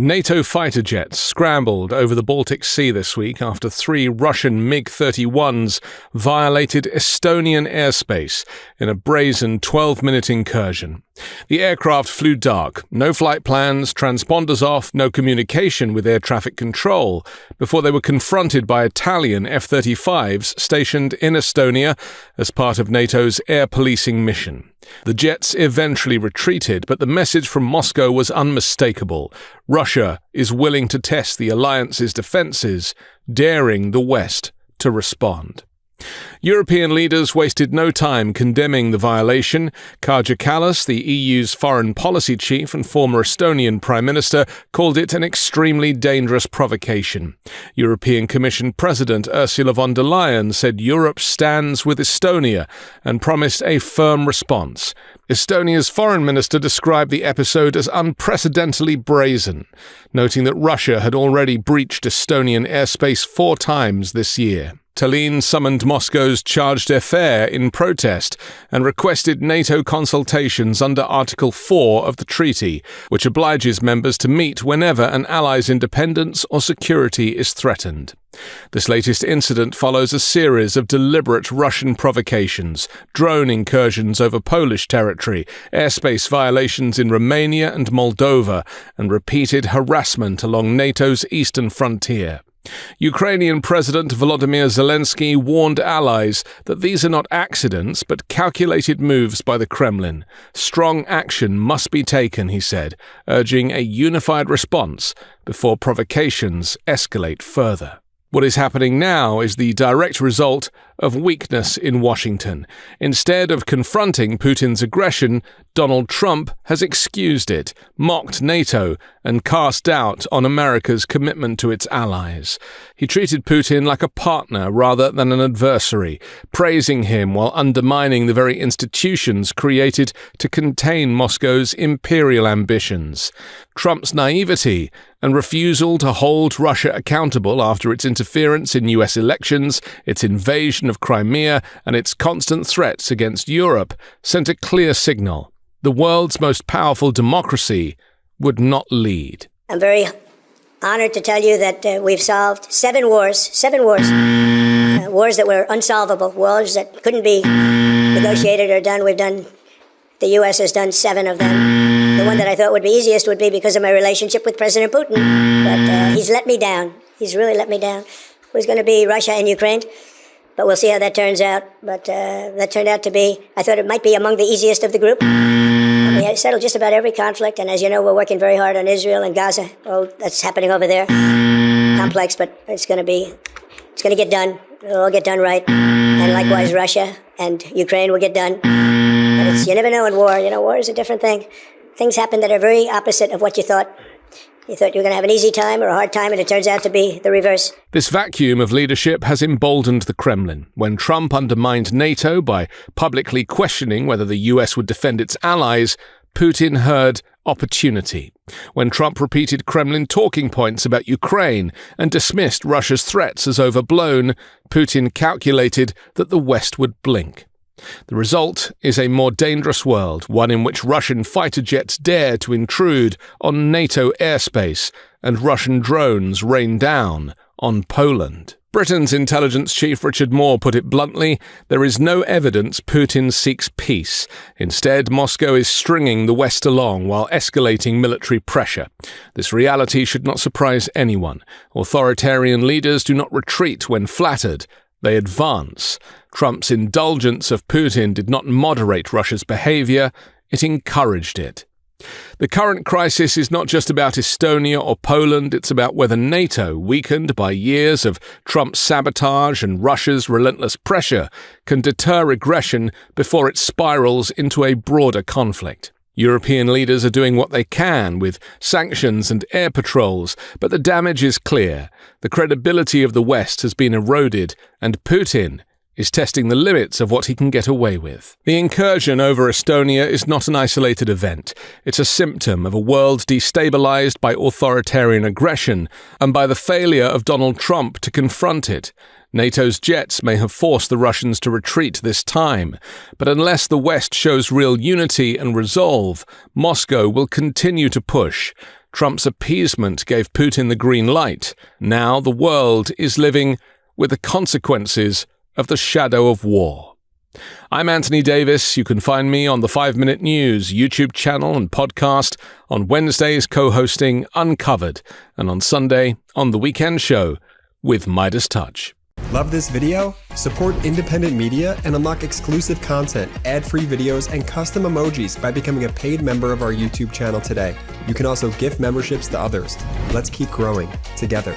NATO fighter jets scrambled over the Baltic Sea this week after 3 Russian MiG-31s violated Estonian airspace in a brazen 12-minute incursion. The aircraft flew dark, no flight plans, transponders off, no communication with air traffic control, before they were confronted by Italian F-35s stationed in Estonia as part of NATO's air policing mission. The jets eventually retreated, but the message from Moscow was unmistakable. Russia is willing to test the alliance's defenses, daring the West to respond. European leaders wasted no time condemning the violation. Kaja Kallas, the EU's foreign policy chief and former Estonian Prime Minister, called it an extremely dangerous provocation. European Commission President Ursula von der Leyen said Europe stands with Estonia and promised a firm response. Estonia's foreign minister described the episode as unprecedentedly brazen, noting that Russia had already breached Estonian airspace 4 times this year. Tallinn summoned Moscow's charge d'affaires in protest and requested NATO consultations under Article 4 of the treaty, which obliges members to meet whenever an ally's independence or security is threatened. This latest incident follows a series of deliberate Russian provocations, drone incursions over Polish territory, airspace violations in Romania and Moldova, and repeated harassment along NATO's eastern frontier. Ukrainian President Volodymyr Zelensky warned allies that these are not accidents but calculated moves by the Kremlin. Strong action must be taken, he said, urging a unified response before provocations escalate further. What is happening now is the direct result of weakness in Washington. Instead of confronting Putin's aggression, Donald Trump has excused it, mocked NATO, and cast doubt on America's commitment to its allies. He treated Putin like a partner rather than an adversary, praising him while undermining the very institutions created to contain Moscow's imperial ambitions. Trump's naivety and refusal to hold Russia accountable after its interference in US elections, its invasion of Crimea, and its constant threats against Europe sent a clear signal. The world's most powerful democracy would not lead. I'm very honored to tell you that we've solved 7 wars, wars that were unsolvable, wars that couldn't be negotiated or done. The U.S. has done 7 of them. The one that I thought would be easiest would be because of my relationship with President Putin. But he's let me down. He's really let me down. It was going to be Russia and Ukraine, but we'll see how that turns out. But that turned out to be, I thought it might be among the easiest of the group. We had settled just about every conflict, and as you know, we're working very hard on Israel and Gaza. Oh, that's happening over there. Complex, but it's going to get done. It'll all get done right. And likewise, Russia and Ukraine will get done. But you never know in war. War is a different thing. Things happen that are very opposite of what you thought. You thought you were going to have an easy time or a hard time, and it turns out to be the reverse. This vacuum of leadership has emboldened the Kremlin. When Trump undermined NATO by publicly questioning whether the US would defend its allies, Putin heard opportunity. When Trump repeated Kremlin talking points about Ukraine and dismissed Russia's threats as overblown, Putin calculated that the West would blink. The result is a more dangerous world, one in which Russian fighter jets dare to intrude on NATO airspace and Russian drones rain down on Poland. Britain's intelligence chief Richard Moore put it bluntly, there is no evidence Putin seeks peace. Instead, Moscow is stringing the West along while escalating military pressure. This reality should not surprise anyone. Authoritarian leaders do not retreat when flattered. They advance. Trump's indulgence of Putin did not moderate Russia's behavior, it encouraged it. The current crisis is not just about Estonia or Poland, it's about whether NATO, weakened by years of Trump's sabotage and Russia's relentless pressure, can deter aggression before it spirals into a broader conflict. European leaders are doing what they can with sanctions and air patrols, but the damage is clear. The credibility of the West has been eroded, and Putin is testing the limits of what he can get away with. The incursion over Estonia is not an isolated event. It's a symptom of a world destabilized by authoritarian aggression and by the failure of Donald Trump to confront it. NATO's jets may have forced the Russians to retreat this time, but unless the West shows real unity and resolve, Moscow will continue to push. Trump's appeasement gave Putin the green light. Now the world is living with the consequences of the shadow of war. I'm Anthony Davis. You can find me on the 5 Minute News YouTube channel and podcast, on Wednesdays co-hosting Uncovered, and on Sunday on The Weekend Show with MeidasTouch. Love this video? Support independent media and unlock exclusive content, ad-free videos, and custom emojis by becoming a paid member of our YouTube channel today. You can also gift memberships to others. Let's keep growing together.